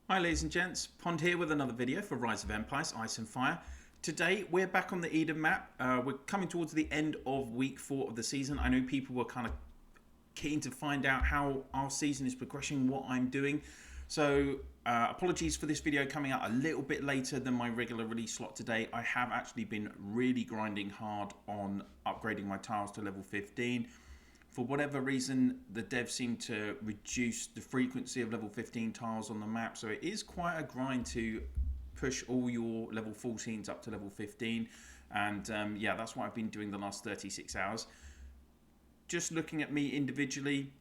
Hi ladies and gents, Pond here with another video for Rise of Empires, Ice and Fire. Today we're back on the Eden map. We're coming towards the end of week 4 of the season. I know people were kind of keen to find out how our season is progressing, what I'm doing. So apologies for this video coming out a little bit later than my regular release slot today. I have actually been really grinding hard on upgrading my tiles to level 15. For whatever reason, the devs seem to reduce the frequency of level 15 tiles on the map, so it is quite a grind to push all your level 14s up to level 15. And yeah, that's what I've been doing the last 36 hours. Just looking at me individually,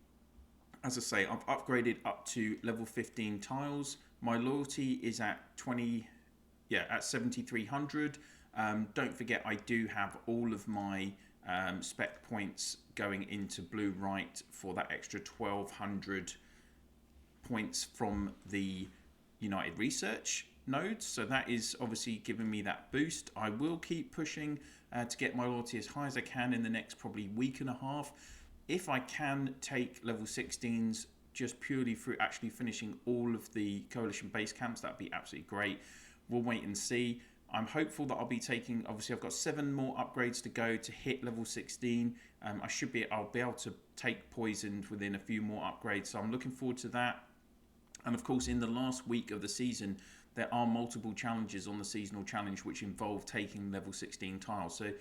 as I say, I've upgraded up to level 15 tiles. My loyalty is at 7,300. Don't forget, I do have all of my spec points going into blue right for that extra 1,200 points from the United Research nodes. So that is obviously giving me that boost. I will keep pushing to get my loyalty as high as I can in the next probably week and a half. If I can take level 16s just purely through actually finishing all of the coalition base camps, that'd be absolutely great. We'll wait and see. I'm hopeful that I'll be taking, obviously I've got 7 more upgrades to go to hit level 16. I'll be able to take poisoned within a few more upgrades, so I'm looking forward to that. And of course, in the last week of the season, there are multiple challenges on the seasonal challenge which involve taking level 16 tiles. So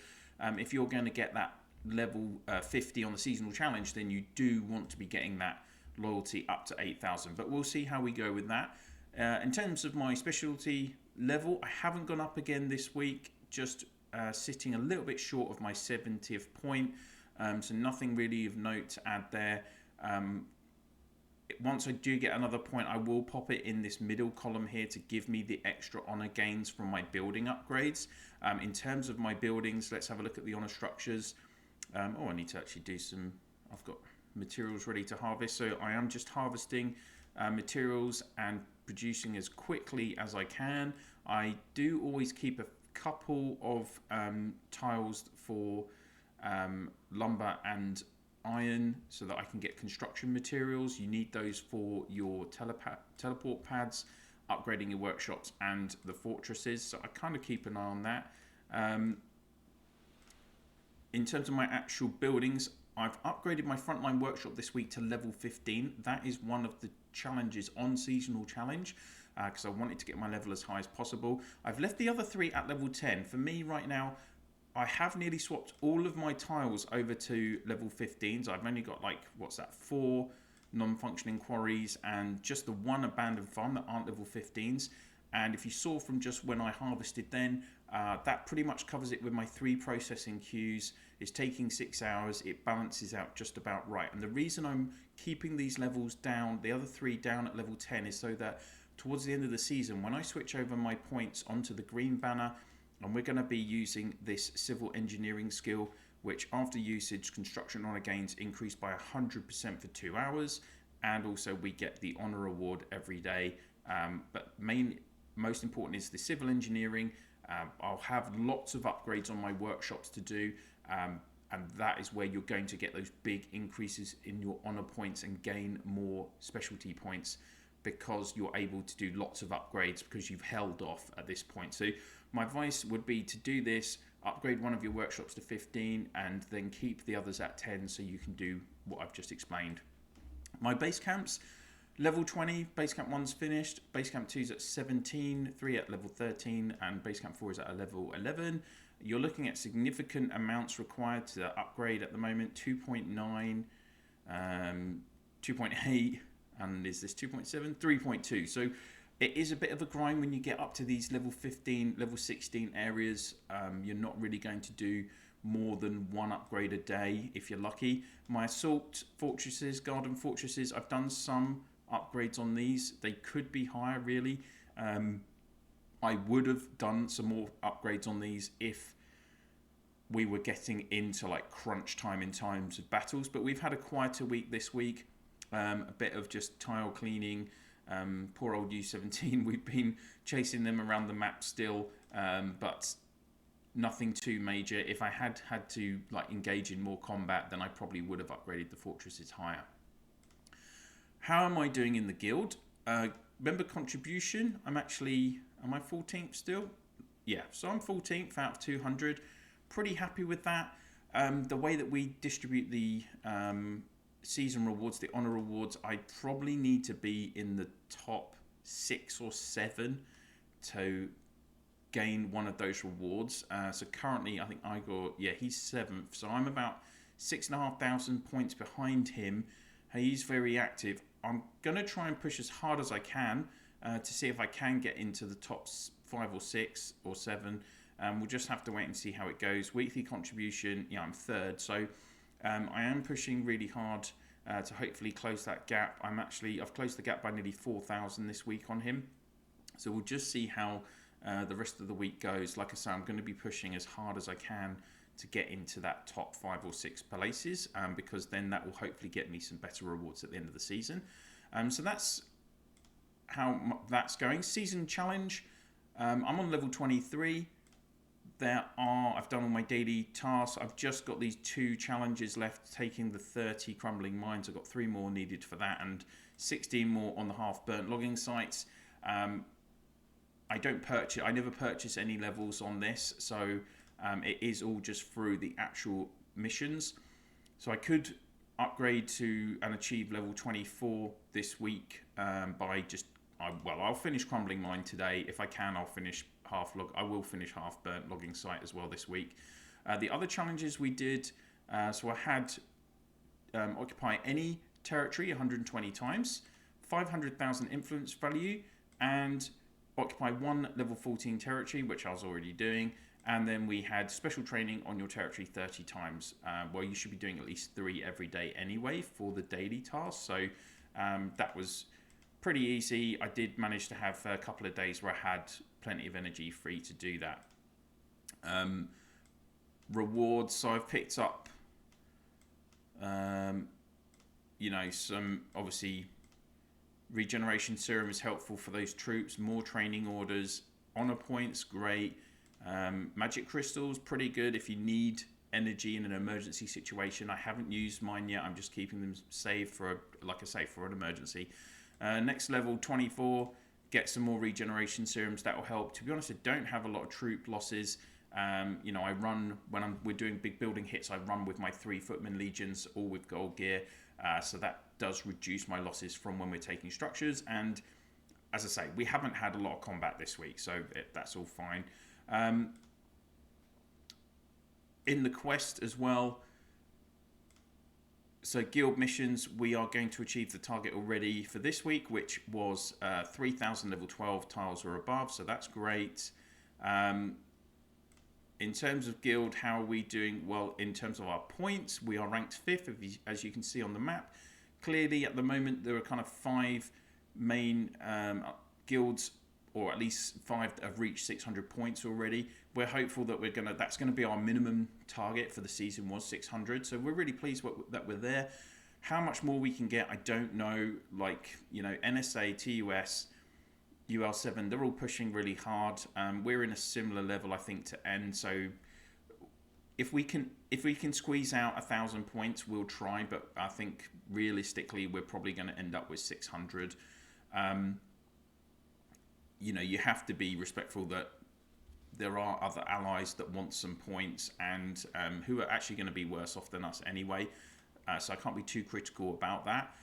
if you're going to get that level 50 on the seasonal challenge, then you do want to be getting that loyalty up to 8,000. But we'll see how we go with that. In terms of my specialty level, I haven't gone up again this week, just sitting a little bit short of my 70th point. So nothing really of note to add there. Once I do get another point, I will pop it in this middle column here to give me the extra honor gains from my building upgrades. In terms of my buildings, let's have a look at the honor structures. I need to actually do some, I've got materials ready to harvest, so I am just harvesting materials and producing as quickly as I can. I do always keep a couple of tiles for lumber and iron so that I can get construction materials. You need those for your teleport pads, upgrading your workshops and the fortresses, so I kind of keep an eye on that. In terms of my actual buildings, I've upgraded my frontline workshop this week to level 15. That is one of the challenges on seasonal challenge because I wanted to get my level as high as possible. I've left the other 3 at level 10. For me right now, I have nearly swapped all of my tiles over to level 15s. I've only got 4 non-functioning quarries and just the 1 abandoned farm that aren't level 15s. And if you saw from just when I harvested then, that pretty much covers it with my 3 processing queues. It's taking 6 hours. It balances out just about right. And the reason I'm keeping these levels down, the other 3 down at level 10, is so that towards the end of the season, when I switch over my points onto the green banner, and we're going to be using this civil engineering skill, which after usage, construction honor gains increase by 100% for 2 hours. And also we get the honor award every day. But most important is the civil engineering. I'll have lots of upgrades on my workshops to do, and that is where you're going to get those big increases in your honor points and gain more specialty points because you're able to do lots of upgrades because you've held off at this point. So my advice would be to do this, upgrade one of your workshops to 15 and then keep the others at 10 so you can do what I've just explained. My base camps, level 20, base camp 1's finished, base camp 2's at 17, 3 at level 13, and base camp 4 is at a level 11. You're looking at significant amounts required to upgrade at the moment, 2.9, 2.8, and is this 2.7? 3.2. So it is a bit of a grind when you get up to these level 15, level 16 areas. You're not really going to do more than 1 upgrade a day if you're lucky. My assault fortresses, garden fortresses, I've done some upgrades on these. They could be higher really. I would have done some more upgrades on these if we were getting into crunch time in times of battles, but we've had a quieter week this week. A bit of just tile cleaning. Poor old U17, we've been chasing them around the map still, but nothing too major. If I had to engage in more combat, then I probably would have upgraded the fortresses higher. How am I doing in the guild? member contribution, am I 14th still? Yeah, so I'm 14th out of 200. Pretty happy with that. The way that we distribute the season rewards, the honor rewards, I probably need to be in the top 6 or 7 to gain one of those rewards. So currently, I think he's 7th. So I'm about 6,500 points behind him. He's very active. I'm going to try and push as hard as I can to see if I can get into the top 5 or 6 or 7. We'll just have to wait and see how it goes. Weekly contribution, I'm 3rd. So I am pushing really hard to hopefully close that gap. I've closed the gap by nearly 4,000 this week on him. So we'll just see how the rest of the week goes. Like I say, I'm going to be pushing as hard as I can to get into that top 5 or 6 places, because then that will hopefully get me some better rewards at the end of the season. So that's how that's going. Season challenge, I'm on level 23. I've done all my daily tasks. I've just got these 2 challenges left, taking the 30 crumbling mines. I've got 3 more needed for that, and 16 more on the half-burnt logging sites. I never purchase any levels on this, so it is all just through the actual missions. So I could upgrade to and achieve level 24 this week I'll finish crumbling mine today. If I can, I'll finish I will finish half burnt logging site as well this week. The other challenges we did, so I had occupy any territory 120 times, 500,000 influence value, and occupy 1 level 14 territory, which I was already doing. And then we had special training on your territory 30 times. Well, you should be doing at least 3 every day anyway for the daily tasks. So that was pretty easy. I did manage to have a couple of days where I had plenty of energy free to do that. Rewards. So I've picked up, some obviously regeneration serum is helpful for those troops. More training orders, honor points, great. Magic crystals, pretty good if you need energy in an emergency situation. I haven't used mine yet. I'm just keeping them saved for, like I say, for an emergency. Next level 24, get some more regeneration serums. That will help. To be honest, I don't have a lot of troop losses. I run when we're doing big building hits. I run with my 3 footman legions, all with gold gear. So that does reduce my losses from when we're taking structures. And as I say, we haven't had a lot of combat this week, so that's all fine. In the quest as well, so guild missions, we are going to achieve the target already for this week, which was 3,000 level 12 tiles or above, so that's great. In terms of guild, how are we doing? Well, in terms of our points, we are ranked 5th, as you can see on the map. Clearly, at the moment, there are kind of 5 main guilds, or at least 5 that have reached 600 points already. We're hopeful that that's going to be our minimum target for the season, was 600. So we're really pleased that we're there. How much more we can get, I don't know. NSA, TUS, UL7, they're all pushing really hard. We're in a similar level, I think, to N. So if we can squeeze out 1,000 points, we'll try. But I think realistically, we're probably going to end up with 600. You have to be respectful that there are other allies that want some points and who are actually going to be worse off than us anyway. So I can't be too critical about that.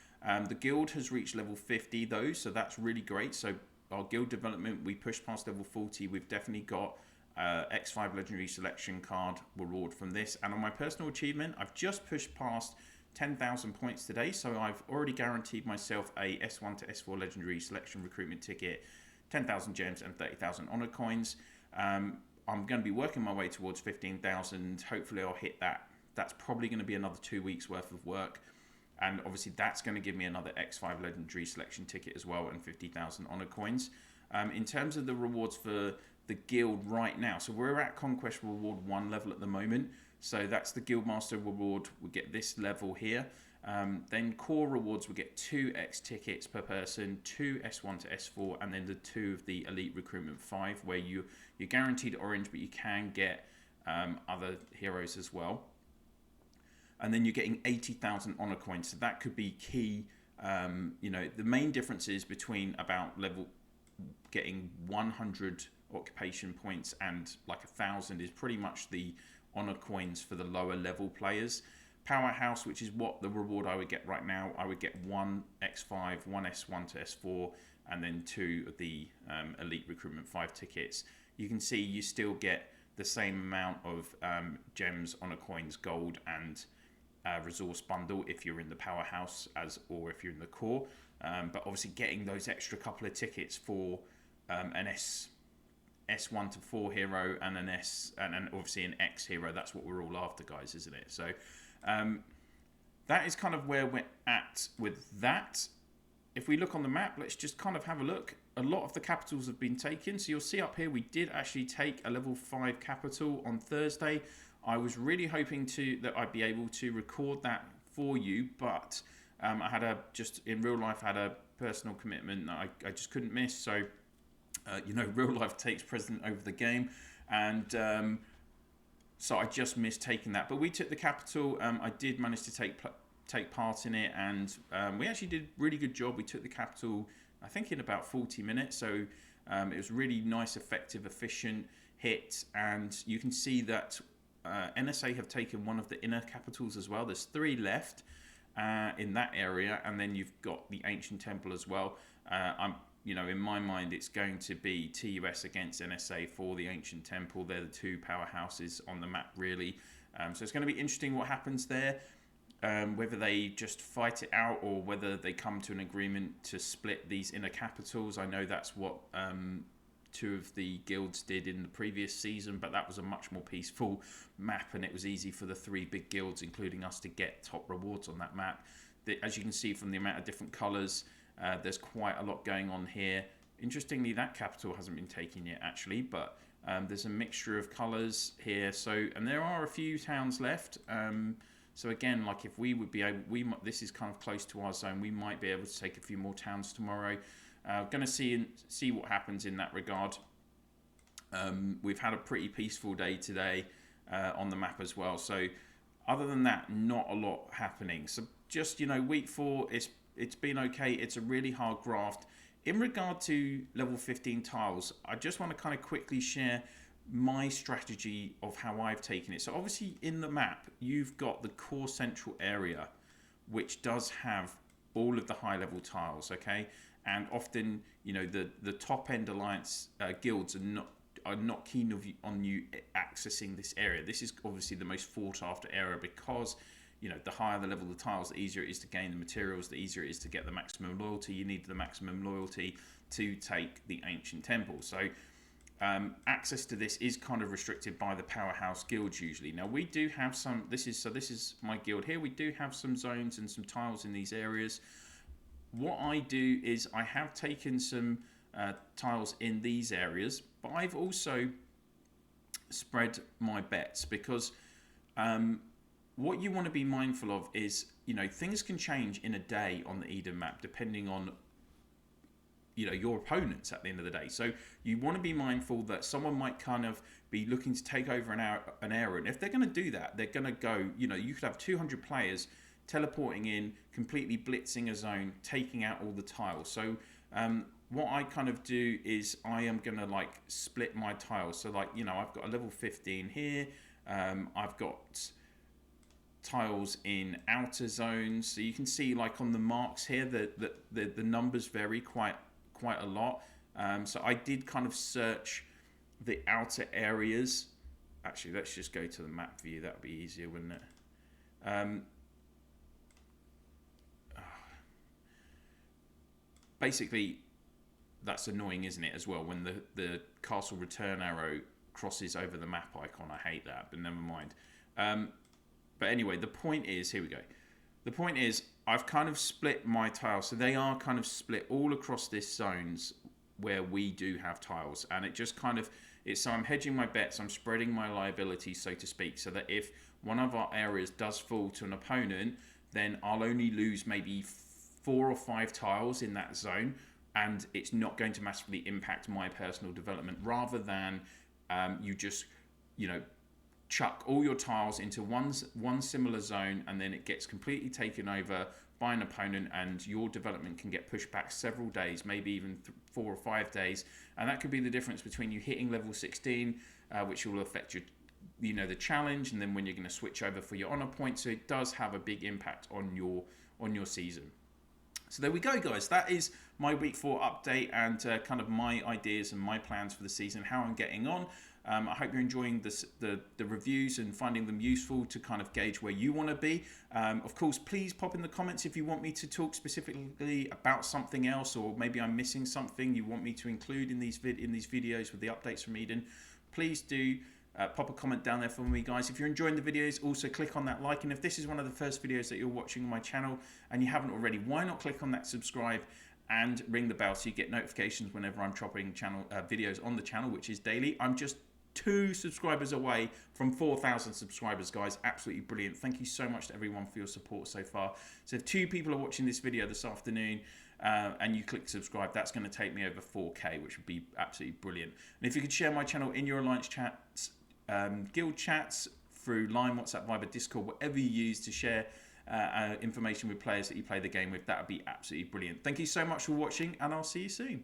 The guild has reached level 50 though, so that's really great. So our guild development, we pushed past level 40. We've definitely got X5 Legendary Selection card reward from this. And on my personal achievement, I've just pushed past 10,000 points today. So I've already guaranteed myself a S1 to S4 Legendary Selection recruitment ticket, 10,000 gems and 30,000 honor coins. I'm going to be working my way towards 15,000. Hopefully I'll hit that. That's probably going to be another 2 weeks worth of work. And obviously that's going to give me another X5 Legendary Selection ticket as well and 50,000 honor coins. In terms of the rewards for the guild right now, so we're at Conquest Reward 1 level at the moment. So that's the Guildmaster reward. We get this level here. Then core rewards, we get 2 X tickets per person, 2 S1 to S4, and then the 2 of the Elite Recruitment 5, where you're guaranteed orange, but you can get other heroes as well. And then you're getting 80,000 honor coins, so that could be key The main differences between about level getting 100 occupation points and like 1,000 is pretty much the honor coins for the lower level players. Powerhouse, which is what the reward I would get right now, I would get 1 X5, 1 S1 to S4, and then 2 of the Elite Recruitment 5 tickets. You can see you still get the same amount of gems, honor coins, gold, and resource bundle if you're in the powerhouse or if you're in the core. But obviously getting those extra couple of tickets for an S1 to 4 hero and an obviously an X hero, that's what we're all after, guys, isn't it? So that is kind of where we're at with that. If we look on the map, let's just kind of have a look. A lot of the capitals have been taken. So you'll see up here, we did actually take a level 5 capital on Thursday. I was really hoping that I'd be able to record that for you, but in real life, I had a personal commitment that I just couldn't miss. So, real life takes precedent over the game. And so I just missed taking that. But we took the capital. I did manage to take part in it, and we actually did a really good job. We took the capital, I think, in about 40 minutes. So it was really nice, effective, efficient hit. And you can see that NSA have taken one of the inner capitals as well. There's 3 left in that area, and then you've got the Ancient Temple as well. In my mind, it's going to be TUS against NSA for the Ancient Temple. They're the 2 powerhouses on the map, really. So it's going to be interesting what happens there. Whether they just fight it out or whether they come to an agreement to split these inner capitals. I know that's what 2 of the guilds did in the previous season, but that was a much more peaceful map, and it was easy for the 3 big guilds, including us, to get top rewards on that map. As you can see from the amount of different colours, there's quite a lot going on here. Interestingly, that capital hasn't been taken yet, actually, but there's a mixture of colours here. And there are a few towns left. So again, like if we would be able, this is kind of close to our zone, we might be able to take a few more towns tomorrow. Going to see what happens in that regard. We've had a pretty peaceful day today on the map as well. So other than that, not a lot happening. So just, week 4, it's been okay. It's a really hard graft. In regard to level 15 tiles, I just want to kind of quickly share my strategy of how I've taken it. So obviously in the map, you've got the core central area, which does have all of the high level tiles, okay? And often, the top end alliance guilds are not keen on you accessing this area. This is obviously the most fought after area because, the higher the level of the tiles, the easier it is to gain the materials, the easier it is to get the maximum loyalty. You need the maximum loyalty to take the Ancient Temple. So access to this is kind of restricted by the powerhouse guilds usually. Now we do have some, this is my guild here. We do have some zones and some tiles in these areas. What I do is I have taken some tiles in these areas, but I've also spread my bets because what you want to be mindful of is, things can change in a day on the Eden map depending on, your opponents at the end of the day. So you want to be mindful that someone might kind of be looking to take over an area. And if they're going to do that, they're going to go, you could have 200 players teleporting in, completely blitzing a zone, taking out all the tiles. So what I kind of do is I am going to split my tiles. So I've got a level 15 here. I've got tiles in outer zones. So you can see on the marks here that the numbers vary quite a lot. So I did kind of search the outer areas. Actually, let's just go to the map view. That would be easier, wouldn't it? Basically, that's annoying, isn't it, as well, when the castle return arrow crosses over the map icon. I hate that, but never mind. But anyway, the point is, here we go. The point is, I've kind of split my tiles. So they are kind of split all across this zones where we do have tiles. And it just kind of, so I'm hedging my bets. I'm spreading my liabilities, so to speak, so that if one of our areas does fall to an opponent, then I'll only lose maybe 4 or 5 tiles in that zone. And it's not going to massively impact my personal development, rather than you just, chuck all your tiles into one similar zone, and then it gets completely taken over by an opponent, and your development can get pushed back several days, maybe even 4 or 5 days. And that could be the difference between you hitting level 16, which will affect your the challenge, and then when you're going to switch over for your honor points. So it does have a big impact on your season. So there we go, guys. That is my week 4 update, and kind of my ideas and my plans for the season, how I'm getting on. I hope you're enjoying the reviews and finding them useful to kind of gauge where you want to be. Of course, please pop in the comments if you want me to talk specifically about something else, or maybe I'm missing something you want me to include in these videos with the updates from Eden. Please do pop a comment down there for me, guys. If you're enjoying the videos, also click on that like, and if this is one of the first videos that you're watching on my channel and you haven't already, why not click on that subscribe and ring the bell so you get notifications whenever I'm dropping videos on the channel, which is daily. I'm just 2 subscribers away from 4,000 subscribers, guys. Absolutely brilliant. Thank you so much to everyone for your support so far. So if 2 people are watching this video this afternoon and you click subscribe, that's going to take me over 4K, which would be absolutely brilliant. And if you could share my channel in your alliance chats, guild chats, through Line, WhatsApp, Viber, Discord, whatever you use to share information with players that you play the game with, that would be absolutely brilliant. Thank you so much for watching, and I'll see you soon.